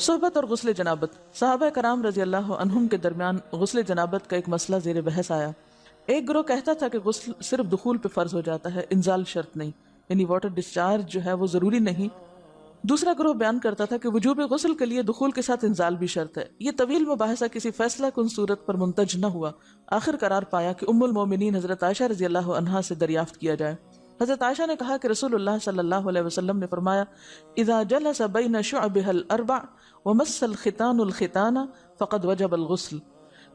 صحبت اور غسل جنابت۔ صحابہ کرام رضی اللہ عنہم کے درمیان غسل جنابت کا ایک مسئلہ زیر بحث آیا۔ ایک گروہ کہتا تھا کہ غسل صرف دخول پہ فرض ہو جاتا ہے، انزال شرط نہیں، یعنی واٹر ڈسچارج جو ہے وہ ضروری نہیں۔ دوسرا گروہ بیان کرتا تھا کہ وجوب غسل کے لیے دخول کے ساتھ انزال بھی شرط ہے۔ یہ طویل مباحثہ کسی فیصلہ کن صورت پر منتج نہ ہوا۔ آخر قرار پایا کہ ام المومنین حضرت عائشہ رضی اللہ عنہا سے دریافت کیا جائے۔ حضرت عائشہ نے کہا کہ رسول اللہ صلی اللہ علیہ وسلم نے فرمایا، اذا جلس بین شعبها الاربع ومس الختان الختان فقد وجب الغسل۔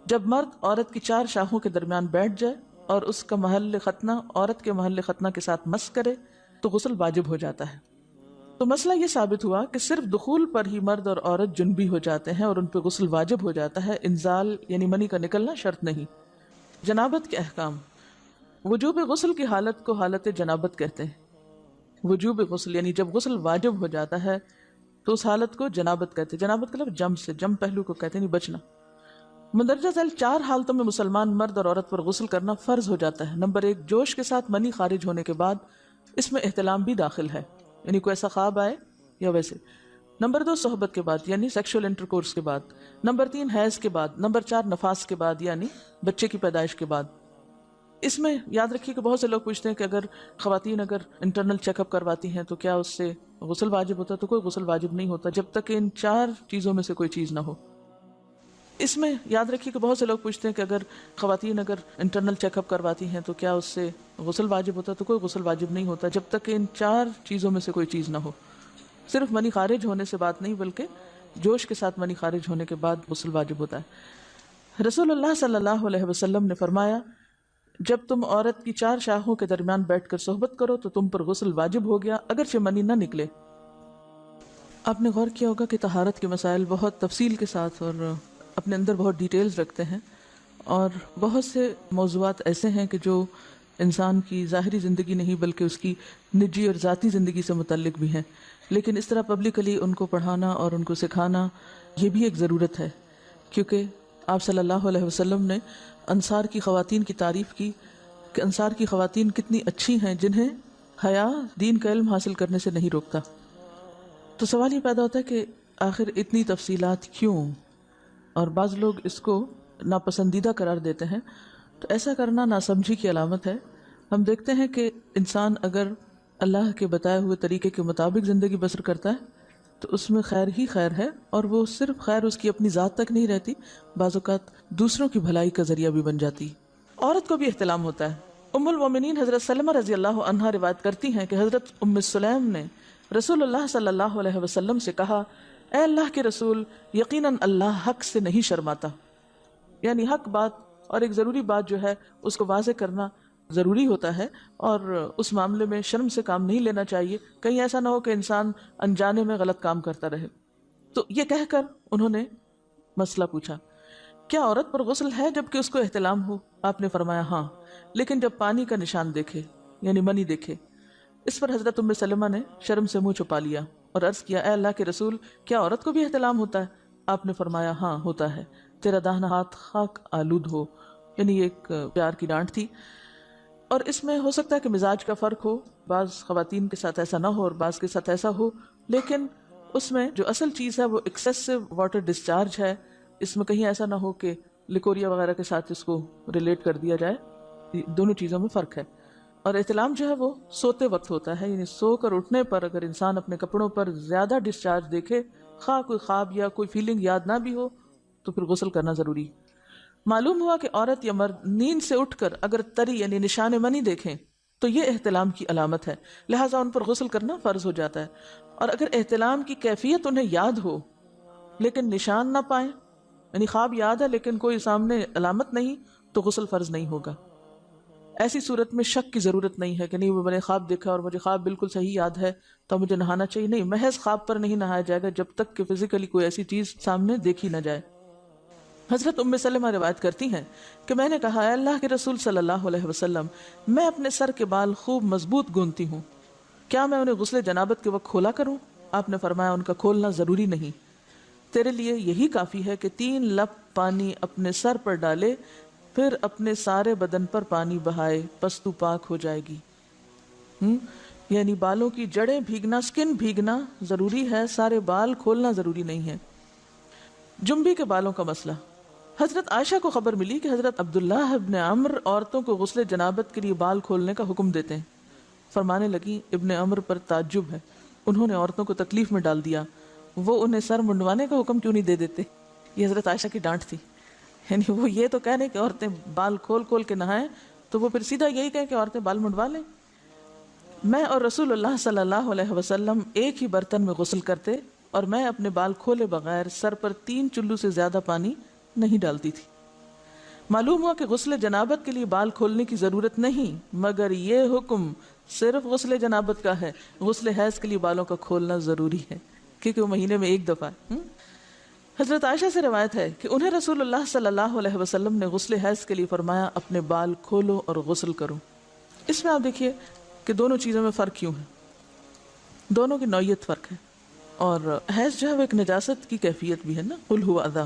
جب مرد عورت کی 4 شاخوں کے درمیان بیٹھ جائے اور اس کا محل ختنہ عورت کے محل ختنہ کے ساتھ مس کرے تو غسل واجب ہو جاتا ہے۔ تو مسئلہ یہ ثابت ہوا کہ صرف دخول پر ہی مرد اور عورت جنبی ہو جاتے ہیں اور ان پہ غسل واجب ہو جاتا ہے، انزال یعنی منی کا نکلنا شرط نہیں۔ جنابت کے احکام۔ وجوب غسل کی حالت کو حالت جنابت کہتے ہیں۔ وجوب غسل یعنی جب غسل واجب ہو جاتا ہے تو اس حالت کو جنابت کہتے ہیں۔ جنابت کا لفظ جم پہلو کو کہتے ہیں، نہیں بچنا۔ مندرجہ ذیل 4 حالتوں میں مسلمان مرد اور عورت پر غسل کرنا فرض ہو جاتا ہے۔ نمبر 1، جوش کے ساتھ منی خارج ہونے کے بعد، اس میں احتلام بھی داخل ہے، یعنی کوئی ایسا خواب آئے یا ویسے۔ نمبر 2، صحبت کے بعد یعنی سیکشول انٹرکورس کے بعد۔ نمبر 3، حیض کے بعد۔ نمبر 4، نفاس کے بعد یعنی بچے کی پیدائش کے بعد۔ اس میں یاد رکھیے کہ بہت سے لوگ پوچھتے ہیں کہ اگر خواتین انٹرنل چیک اپ کرواتی ہیں تو کیا اس سے غسل واجب ہوتا ہے؟ تو کوئی غسل واجب نہیں ہوتا جب تک کہ ان 4 چیزوں میں سے کوئی چیز نہ ہو۔ اس میں یاد رکھیے کہ بہت سے لوگ پوچھتے ہیں کہ اگر خواتین انٹرنل چیک اپ کرواتی ہیں تو کیا اس سے غسل واجب ہوتا ہے؟ تو کوئی غسل واجب نہیں ہوتا جب تک کہ ان 4 چیزوں میں سے کوئی چیز نہ ہو۔ صرف منی خارج ہونے سے بات نہیں، بلکہ جوش کے ساتھ منی خارج ہونے کے بعد غسل واجب ہوتا ہے۔ رسول اللہ صلی اللہ علیہ وسلم نے فرمایا، جب تم عورت کی 4 شاخوں کے درمیان بیٹھ کر صحبت کرو تو تم پر غسل واجب ہو گیا اگرچہ منی نہ نکلے۔ آپ نے غور کیا ہوگا کہ طہارت کے مسائل بہت تفصیل کے ساتھ اور اپنے اندر بہت ڈیٹیلز رکھتے ہیں، اور بہت سے موضوعات ایسے ہیں کہ جو انسان کی ظاہری زندگی نہیں بلکہ اس کی نجی اور ذاتی زندگی سے متعلق بھی ہیں، لیکن اس طرح پبلکلی ان کو پڑھانا اور ان کو سکھانا یہ بھی ایک ضرورت ہے، کیونکہ آپ صلی اللہ علیہ وسلم نے انصار کی خواتین کی تعریف کی کہ انصار کی خواتین کتنی اچھی ہیں جنہیں حیا دین کا علم حاصل کرنے سے نہیں روکتا۔ تو سوال یہ پیدا ہوتا ہے کہ آخر اتنی تفصیلات کیوں؟ اور بعض لوگ اس کو ناپسندیدہ قرار دیتے ہیں، تو ایسا کرنا ناسمجھی کی علامت ہے۔ ہم دیکھتے ہیں کہ انسان اگر اللہ کے بتائے ہوئے طریقے کے مطابق زندگی بسر کرتا ہے تو اس میں خیر ہی خیر ہے، اور وہ صرف خیر اس کی اپنی ذات تک نہیں رہتی، بعض اوقات دوسروں کی بھلائی کا ذریعہ بھی بن جاتی۔ عورت کو بھی احتلام ہوتا ہے۔ ام المومنین حضرت سلمہ رضی اللہ عنہا روایت کرتی ہیں کہ حضرت ام سلیم نے رسول اللہ صلی اللہ علیہ وسلم سے کہا، اے اللہ کے رسول، یقیناً اللہ حق سے نہیں شرماتا، یعنی حق بات اور ایک ضروری بات جو ہے اس کو واضح کرنا ضروری ہوتا ہے، اور اس معاملے میں شرم سے کام نہیں لینا چاہیے، کہیں ایسا نہ ہو کہ انسان انجانے میں غلط کام کرتا رہے۔ تو یہ کہہ کر انہوں نے مسئلہ پوچھا، کیا عورت پر غسل ہے جبکہ اس کو احتلام ہو؟ آپ نے فرمایا ہاں، لیکن جب پانی کا نشان دیکھے یعنی منی دیکھے۔ اس پر حضرت ام سلمہ نے شرم سے منہ چھپا لیا اور عرض کیا، اے اللہ کے رسول، کیا عورت کو بھی احتلام ہوتا ہے؟ آپ نے فرمایا ہاں ہوتا ہے، تیرا داہنا ہاتھ خاک آلود ہو، یعنی ایک پیار کی ڈانٹ تھی۔ اور اس میں ہو سکتا ہے کہ مزاج کا فرق ہو، بعض خواتین کے ساتھ ایسا نہ ہو اور بعض کے ساتھ ایسا ہو، لیکن اس میں جو اصل چیز ہے وہ ایکسیسو واٹر ڈسچارج ہے۔ اس میں کہیں ایسا نہ ہو کہ لیکوریا وغیرہ کے ساتھ اس کو ریلیٹ کر دیا جائے، دونوں چیزوں میں فرق ہے۔ اور احتلام جو ہے وہ سوتے وقت ہوتا ہے، یعنی سو کر اٹھنے پر اگر انسان اپنے کپڑوں پر زیادہ ڈسچارج دیکھے، خواہ کوئی خواب یا کوئی فیلنگ یاد نہ بھی ہو، تو پھر غسل کرنا ضروری۔ معلوم ہوا کہ عورت یا مرد نیند سے اٹھ کر اگر تری یعنی نشان منی دیکھیں تو یہ احتلام کی علامت ہے، لہٰذا ان پر غسل کرنا فرض ہو جاتا ہے۔ اور اگر احتلام کی کیفیت انہیں یاد ہو لیکن نشان نہ پائیں، یعنی خواب یاد ہے لیکن کوئی سامنے علامت نہیں، تو غسل فرض نہیں ہوگا۔ ایسی صورت میں شک کی ضرورت نہیں ہے کہ نہیں میں نے خواب دیکھا اور مجھے خواب بالکل صحیح یاد ہے تو مجھے نہانا چاہیے، نہیں، محض خواب پر نہیں نہایا جائے گا جب تک کہ فزیکلی کوئی ایسی چیز سامنے دیکھی نہ جائے۔ حضرت ام سلمہ روایت کرتی ہیں کہ میں نے کہا، اے اللہ کے رسول صلی اللہ علیہ وسلم، میں اپنے سر کے بال خوب مضبوط گوندتی ہوں، کیا میں انہیں غسل جنابت کے وقت کھولا کروں؟ آپ نے فرمایا ان کا کھولنا ضروری نہیں، تیرے لیے یہی کافی ہے کہ 3 لپ پانی اپنے سر پر ڈالے، پھر اپنے سارے بدن پر پانی بہائے، پس تو پاک ہو جائے گی۔ یعنی بالوں کی جڑیں بھیگنا، سکن بھیگنا ضروری ہے، سارے بال کھولنا ضروری نہیں ہے۔ جنبی کے بالوں کا مسئلہ. حضرت عائشہ کو خبر ملی کہ حضرت عبداللہ ابن عمر عورتوں کو غسل جنابت کے لیے بال کھولنے کا حکم دیتے ہیں. فرمانے لگی ابن عمر پر تعجب ہے، انہوں نے عورتوں کو تکلیف میں ڈال دیا، وہ انہیں سر منڈوانے کا حکم کیوں نہیں دے دیتے؟ یہ حضرت عائشہ کی ڈانٹ تھی. یعنی وہ یہ تو کہنے کہ عورتیں بال کھول کھول کے نہائیں، تو وہ پھر سیدھا یہی کہیں کہ عورتیں بال منڈوا لیں. میں اور رسول اللہ صلی اللہ علیہ وسلم ایک ہی برتن میں غسل کرتے اور میں اپنے بال کھولے بغیر سر پر 3 چلو سے زیادہ پانی نہیں ڈالتی تھی. معلوم ہوا کہ غسل جنابت کے لیے بال کھولنے کی ضرورت نہیں، مگر یہ حکم صرف غسل جنابت کا ہے. غسل حیض کے لیے بالوں کا کھولنا ضروری ہے کیونکہ وہ مہینے میں ایک دفعہ. حضرت عائشہ سے روایت ہے کہ انہیں رسول اللہ صلی اللہ علیہ وسلم نے غسل حیض کے لیے فرمایا اپنے بال کھولو اور غسل کرو. اس میں آپ دیکھیے کہ دونوں چیزوں میں فرق کیوں ہے، دونوں کی نوعیت فرق ہے. اور حیض جو ہے وہ ایک نجاست کی کیفیت بھی ہے نا، قل ہوا اذی،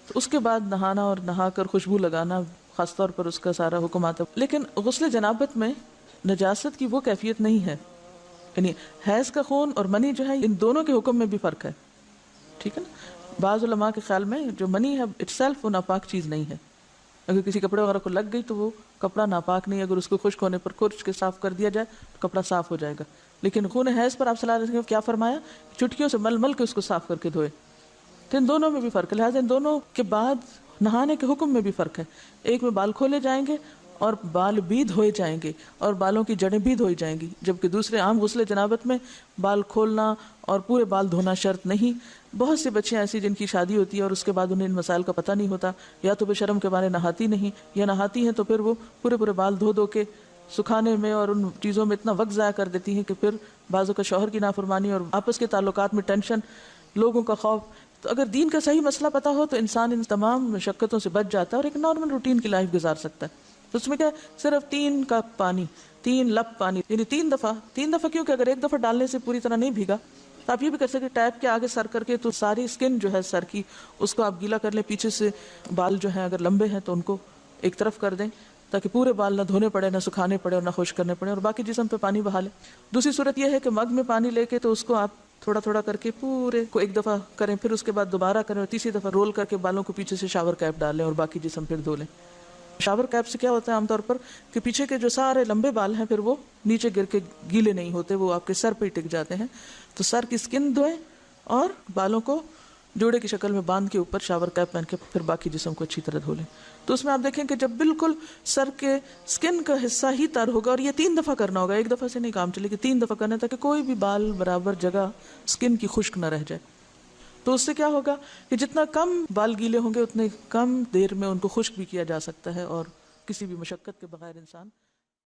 تو اس کے بعد نہانا اور نہا کر خوشبو لگانا خاص طور پر اس کا سارا حکم آتا ہے. لیکن غسل جنابت میں نجاست کی وہ کیفیت نہیں ہے. یعنی حیض کا خون اور منی جو ہے ان دونوں کے حکم میں بھی فرق ہے. ٹھیک ہے نا. بعض علماء کے خیال میں جو منی ہے اٹ سیلف وہ ناپاک چیز نہیں ہے. اگر کسی کپڑے وغیرہ کو لگ گئی تو وہ کپڑا ناپاک نہیں، اگر اس کو خشک ہونے پر کھرچ کے صاف کر دیا جائے تو کپڑا صاف ہو جائے گا. لیکن خون حیض پر آپ صلی اللہ علیہ وسلم نے کیا فرمایا؟ چٹکیوں سے مل مل کے اس کو صاف کر کے دھوئے. تو ان دونوں میں بھی فرق ہے. لہٰذا ان دونوں کے بعد نہانے کے حکم میں بھی فرق ہے. ایک میں بال کھولے جائیں گے اور بال بھی دھوئے جائیں گے اور بالوں کی جڑیں بھی دھوئی جائیں گی، جبکہ دوسرے عام غسل جنابت میں بال کھولنا اور پورے بال دھونا شرط نہیں. بہت سی بچیاں ایسی جن کی شادی ہوتی ہے اور اس کے بعد انہیں ان مسائل کا پتہ نہیں ہوتا، یا تو بے شرم کے مارے نہاتی نہیں، یا نہاتی ہیں تو پھر وہ پورے بال دھو دھو کے سکھانے میں اور ان چیزوں میں اتنا وقت ضائع کر دیتی ہیں کہ پھر بعضوں کا شوہر کی نافرمانی اور آپس کے تعلقات میں ٹینشن، لوگوں کا خوف. تو اگر دین کا صحیح مسئلہ پتہ ہو تو انسان ان تمام مشقتوں سے بچ جاتا ہے اور ایک نارمل روٹین کی لائف گزار سکتا ہے. تو اس میں کیا صرف 3 کپ پانی، 3 لپ پانی، یعنی 3 دفعہ کیونکہ اگر ایک دفعہ ڈالنے سے پوری طرح نہیں بھیگا تو آپ یہ بھی کر سکتے ٹیپ کے آگے سر کر کے تو ساری اسکن جو ہے سر کی اس کو آپ گیلا کر لیں. پیچھے سے بال جو ہیں اگر لمبے ہیں تو ان کو ایک طرف کر دیں تاکہ پورے بال نہ دھونے پڑے، نہ سکھانے پڑے اور نہ خشک کرنے پڑے، اور باقی جسم پہ پانی بہا لیں. دوسری صورت یہ ہے کہ مگ میں پانی لے کے تو اس کو آپ تھوڑا تھوڑا کر کے پورے کو ایک دفعہ کریں، پھر اس کے بعد دوبارہ کریں اور تیسری دفعہ رول کر کے بالوں کو پیچھے سے شاور کیپ ڈالیں اور باقی جسم پھر دھو لیں. شاور کیپ سے کیا ہوتا ہے عام طور پر کہ پیچھے کے جو سارے لمبے بال ہیں پھر وہ نیچے گر کے گیلے نہیں ہوتے، وہ آپ کے سر پہ ہی ٹک جاتے ہیں. تو سر کی اسکن دھوئیں اور بالوں کو جوڑے کی شکل میں باندھ کے اوپر شاور کیپ پہن کے پھر باقی جسم کو اچھی طرح دھو لیں. تو اس میں آپ دیکھیں کہ جب بالکل سر کے اسکن کا حصہ ہی تر ہوگا، اور یہ 3 دفعہ کرنا ہوگا، ایک دفعہ سے نہیں کام چلے گا، 3 دفعہ کرنا تاکہ کوئی بھی بال برابر جگہ اسکن کی خشک نہ رہ جائے. تو اس سے کیا ہوگا کہ جتنا کم بال گیلے ہوں گے اتنے کم دیر میں ان کو خشک بھی کیا جا سکتا ہے اور کسی بھی مشقت کے بغیر انسان